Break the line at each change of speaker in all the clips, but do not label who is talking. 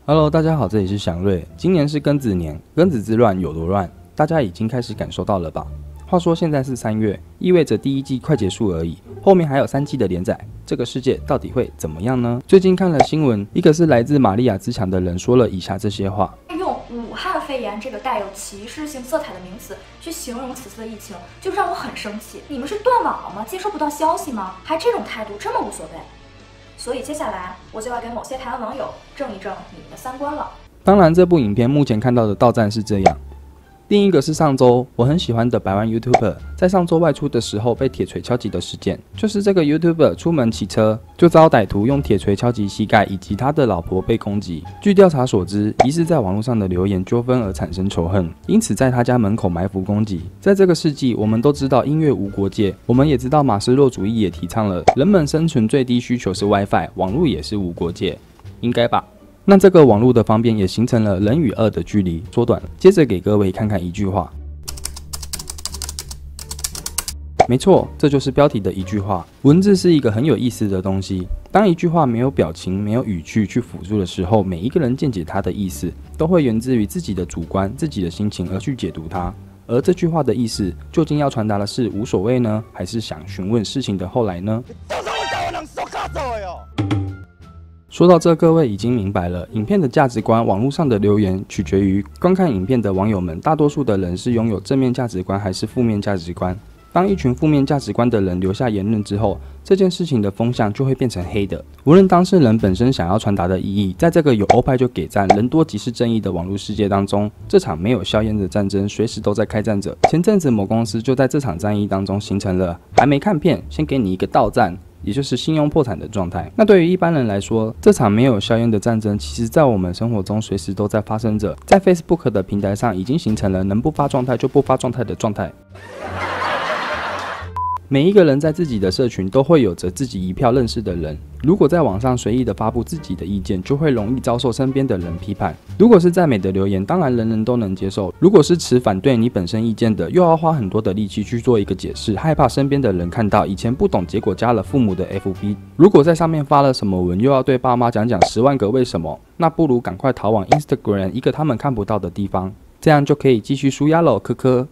Hello， 大家好，这里是祥瑞。今年是庚子年，庚子之乱有多乱，大家已经开始感受到了吧？话说现在是3月，意味着第1季快结束而已，后面还有3季的连载，这个世界到底会怎么样呢？最近看了新闻，一个是来自玛利亚之墙的人说了以下这些话：
用武汉肺炎这个带有歧视性色彩的名词去形容此次的疫情，就让我很生气。你们是断网了吗？接收不到消息吗？还这种态度，这么无所谓？所以接下来我就要给某些台湾网友正一正你们的3观了。
当然，这部影片目前看到的到站是这样。另一个是上周我很喜欢的百万 YouTuber 在上周外出的时候被铁锤敲击的事件，就是这个 YouTuber 出门骑车就遭歹徒用铁锤敲击膝盖，以及他的老婆被攻击。据调查所知，疑似在网络上的留言纠纷而产生仇恨，因此在他家门口埋伏攻击。在这个世纪，我们都知道音乐无国界，我们也知道马斯洛主义也提倡了人们生存最低需求是 WiFi， 网络也是无国界，应该吧？那这个网络的方便也形成了人与恶的距离缩短了。接着给各位看看一句话，没错，这就是标题的一句话。文字是一个很有意思的东西，当一句话没有表情、没有语句去辅助的时候，每一个人见解它的意思都会源自于自己的主观、自己的心情而去解读它。而这句话的意思究竟要传达的是无所谓呢，还是想询问事情的后来呢？说到这，各位已经明白了，影片的价值观，网络上的留言取决于观看影片的网友们，大多数的人是拥有正面价值观还是负面价值观。当一群负面价值观的人留下言论之后，这件事情的风向就会变成黑的。无论当事人本身想要传达的意义，在这个有欧派就给赞，人多即是正义的网络世界当中，这场没有硝烟的战争随时都在开战着。前阵子某公司就在这场战役当中形成了还没看片，先给你一个倒赞，也就是信用破产的状态。那对于一般人来说，这场没有硝烟的战争，其实在我们生活中随时都在发生着。在 Facebook 的平台上，已经形成了能不发状态就不发状态的状态。每一个人在自己的社群都会有着自己一票认识的人，如果在网上随意的发布自己的意见，就会容易遭受身边的人批判。如果是赞美的留言，当然人人都能接受；如果是持反对你本身意见的，又要花很多的力气去做一个解释，害怕身边的人看到以前不懂，结果加了父母的 FB。如果在上面发了什么文，又要对爸妈讲10万个为什么，那不如赶快逃往 Instagram 一个他们看不到的地方，这样就可以继续抒压了，科科。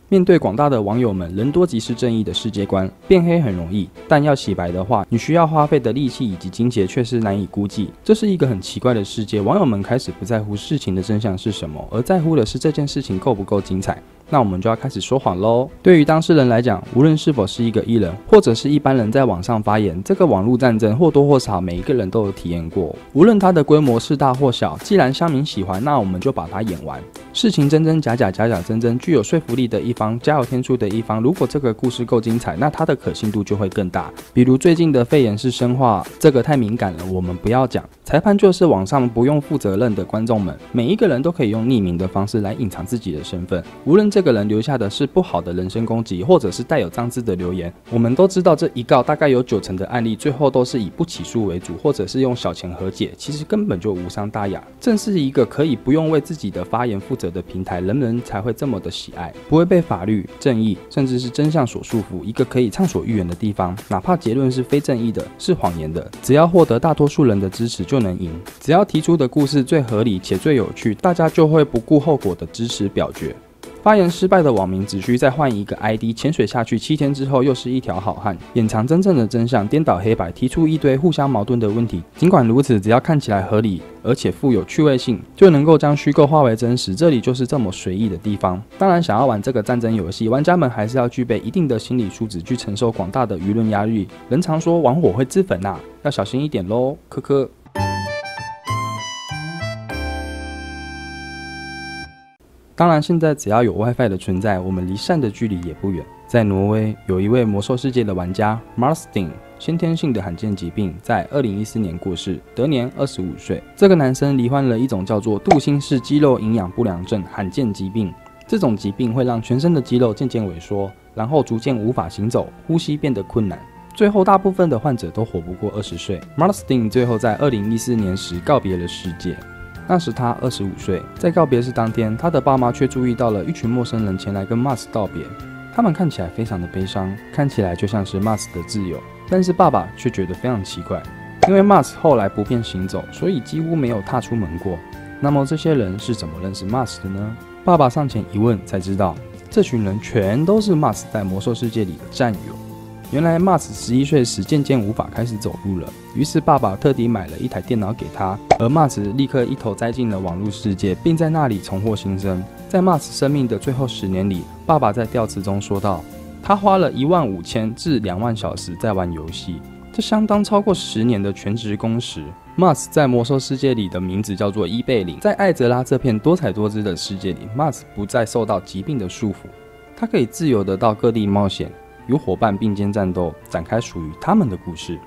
面对广大的网友们，人多即是正义的世界观，变黑很容易，但要洗白的话，你需要花费的力气以及金钱却是难以估计。这是一个很奇怪的世界，网友们开始不在乎事情的真相是什么，而在乎的是这件事情够不够精彩。那我们就要开始说谎咯。对于当事人来讲，无论是否是一个艺人，或者是一般人在网上发言，这个网络战争或多或少每一个人都有体验过。无论它的规模是大或小，既然乡民喜欢，那我们就把它演完。事情真真假假，假假真真，具有说服力的一方，加有天数的一方，如果这个故事够精彩，那它的可信度就会更大。比如最近的肺炎是生化，这个太敏感了，我们不要讲。裁判就是网上不用负责任的观众们，每一个人都可以用匿名的方式来隐藏自己的身份。无论这个人留下的是不好的人身攻击，或者是带有脏字的留言，我们都知道这一告大概有90%的案例最后都是以不起诉为主，或者是用小钱和解，其实根本就无伤大雅。正是一个可以不用为自己的发言负责的平台，人人才会这么的喜爱，不会被法律、正义甚至是真相所束缚，一个可以畅所欲言的地方。哪怕结论是非正义的，是谎言的，只要获得大多数人的支持就能赢。只要提出的故事最合理且最有趣，大家就会不顾后果的支持表决。发言失败的网民只需再换一个 ID， 潜水下去7天之后又是一条好汉，掩藏真正的真相，颠倒黑白，提出一堆互相矛盾的问题。尽管如此，只要看起来合理而且富有趣味性，就能够将虚构化为真实，这里就是这么随意的地方。当然，想要玩这个战争游戏，玩家们还是要具备一定的心理素质，去承受广大的舆论压力。人常说玩火会自焚啊，要小心一点咯，科科。当然，现在只要有 WiFi 的存在，我们离善的距离也不远。在挪威，有一位魔兽世界的玩家 Marsting， 先天性的罕见疾病，在2014年过世，得年25岁。这个男生罹患了一种叫做杜欣氏肌肉营养不良症罕见疾病。这种疾病会让全身的肌肉渐渐萎缩，然后逐渐无法行走，呼吸变得困难。最后，大部分的患者都活不过20岁。Marsting 最后在2014年时告别了世界。那时他25岁，在告别式当天，他的爸妈却注意到了一群陌生人前来跟 Mars 道别。他们看起来非常的悲伤，看起来就像是 Mars 的挚友，但是爸爸却觉得非常奇怪。因为 Mars 后来不便行走，所以几乎没有踏出门过。那么这些人是怎么认识 Mars 的呢？爸爸上前一问才知道，这群人全都是 Mars 在魔兽世界里的战友。原来 Mars 11岁时渐渐无法开始走路了，于是爸爸特地买了一台电脑给他，而 Mars 立刻一头栽进了网络世界，并在那里重获新生。在 Mars 生命的最后10年里，爸爸在调词中说道，他花了15000至2万小时在玩游戏，这相当超过10年的全职工时。Mars 在魔兽世界里的名字叫做伊贝林，在艾泽拉这片多彩多姿的世界里， Mars 不再受到疾病的束缚，他可以自由地到各地冒险，与伙伴并肩战斗，展开属于他们的故事。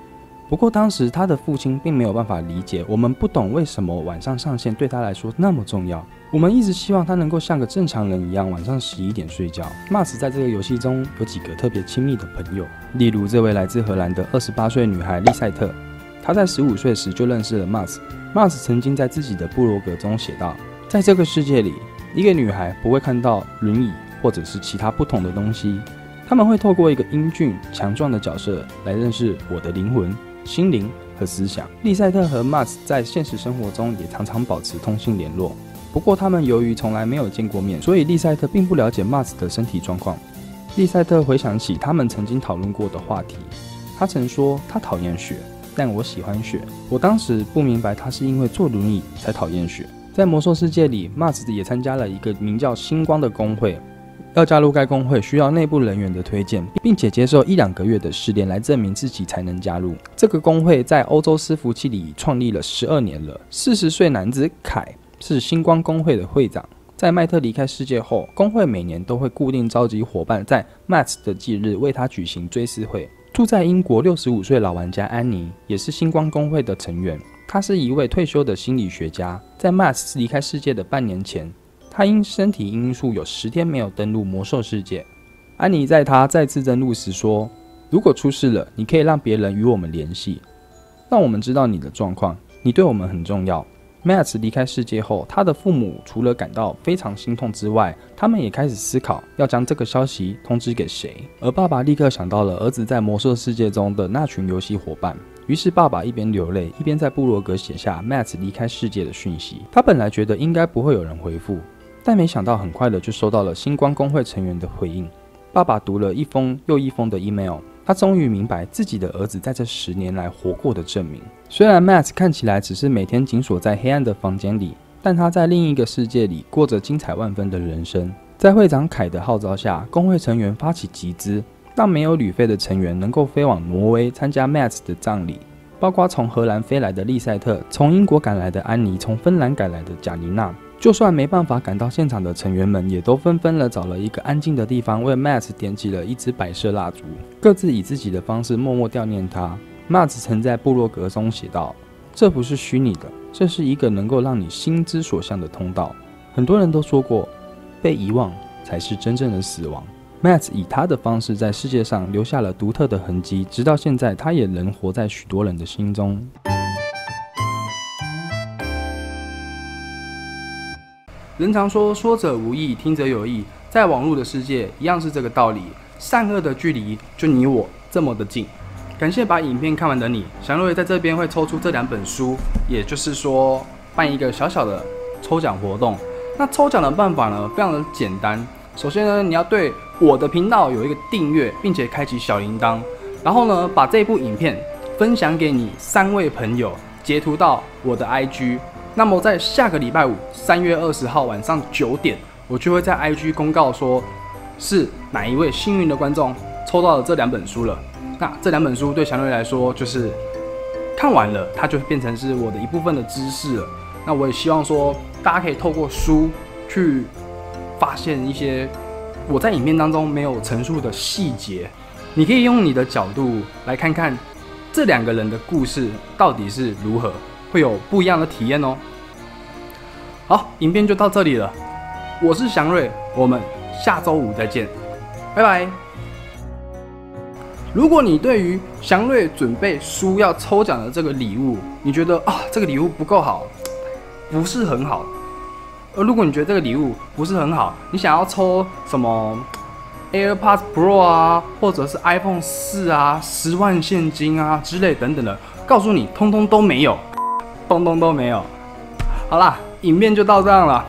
不过当时他的父亲并没有办法理解，我们不懂为什么晚上上线对他来说那么重要。我们一直希望他能够像个正常人一样，晚上11点睡觉。Mars 在这个游戏中有几个特别亲密的朋友，例如这位来自荷兰的28岁女孩丽赛特，她在15岁时就认识了 Mars。Mars 曾经在自己的部落格中写道，在这个世界里，一个女孩不会看到轮椅或者是其他不同的东西，他们会透过一个英俊强壮的角色来认识我的灵魂、心灵和思想。丽赛特和 Mars 在现实生活中也常常保持通信联络，不过他们由于从来没有见过面，所以丽赛特并不了解 Mars 的身体状况。丽赛特回想起他们曾经讨论过的话题，他曾说他讨厌雪，但我喜欢雪。我当时不明白他是因为坐轮椅才讨厌雪。在魔兽世界里， Mars 也参加了一个名叫星光的工会，要加入该工会需要内部人员的推荐，并且接受1-2个月的试炼来证明自己才能加入。这个工会在欧洲伺服器里创立了12年了。40岁男子凯是星光工会的会长。在麦特离开世界后，工会每年都会固定召集伙伴在 Mars 的忌日为他举行追思会。住在英国65岁老玩家安妮也是星光工会的成员，她是一位退休的心理学家。在 Mars 离开世界的半年前，他因身体因素有10天没有登陆魔兽世界。安妮在他再次登陆时说，如果出事了，你可以让别人与我们联系，让我们知道你的状况，你对我们很重要。Mars 离开世界后，他的父母除了感到非常心痛之外，他们也开始思考要将这个消息通知给谁。而爸爸立刻想到了儿子在魔兽世界中的那群游戏伙伴，于是爸爸一边流泪，一边在部落格写下 Mars 离开世界的讯息。他本来觉得应该不会有人回复，但没想到很快的就收到了星光工会成员的回应。爸爸读了一封又一封的 email， 他终于明白自己的儿子在这10年来活过的证明。虽然 Mars 看起来只是每天紧锁在黑暗的房间里，但他在另一个世界里过着精彩万分的人生。在会长凯的号召下，工会成员发起集资，让没有旅费的成员能够飞往挪威参加 Mars 的葬礼，包括从荷兰飞来的丽赛特，从英国赶来的安妮，从芬兰赶来的贾妮娜。就算没办法赶到现场的成员们，也都纷纷找了一个安静的地方，为 Mars 点起了一支白色蜡烛，各自以自己的方式默默悼念他。Mars 曾在部落格中写道，这不是虚拟的，这是一个能够让你心之所向的通道。很多人都说过，被遗忘才是真正的死亡。Mars 以他的方式在世界上留下了独特的痕迹，直到现在他也仍活在许多人的心中。人常说，说者无意，听者有意，在网络的世界一样是这个道理，善恶的距离就你我这么的近。感谢把影片看完的你，祥瑞在这边会抽出这2本书，也就是说办一个小小的抽奖活动。那抽奖的办法呢，非常的简单。首先呢，你要对我的频道有一个订阅，并且开启小铃铛，然后呢，把这部影片分享给你3位朋友，截图到我的 IG。那么在下个礼拜五3月20号晚上9点，我就会在 IG 公告说是哪一位幸运的观众抽到了这2本书了。那这2本书对祥瑞来说，就是看完了，它就变成是我的一部分的知识了。那我也希望说，大家可以透过书去发现一些我在影片当中没有陈述的细节。你可以用你的角度来看看这2个人的故事到底是如何，会有不一样的体验哦。好，影片就到这里了，我是祥瑞，我们下周5再见，拜拜。如果你对于祥瑞准备书要抽奖的这个礼物，你觉得这个礼物不够好，不是很好，如果你觉得这个礼物不是很好，你想要抽什么 AirPods Pro 啊，或者是 iPhone 4啊，10万现金啊之类等等的，告诉你，通通都没有，通通都没有。好啦，影片就到这样了。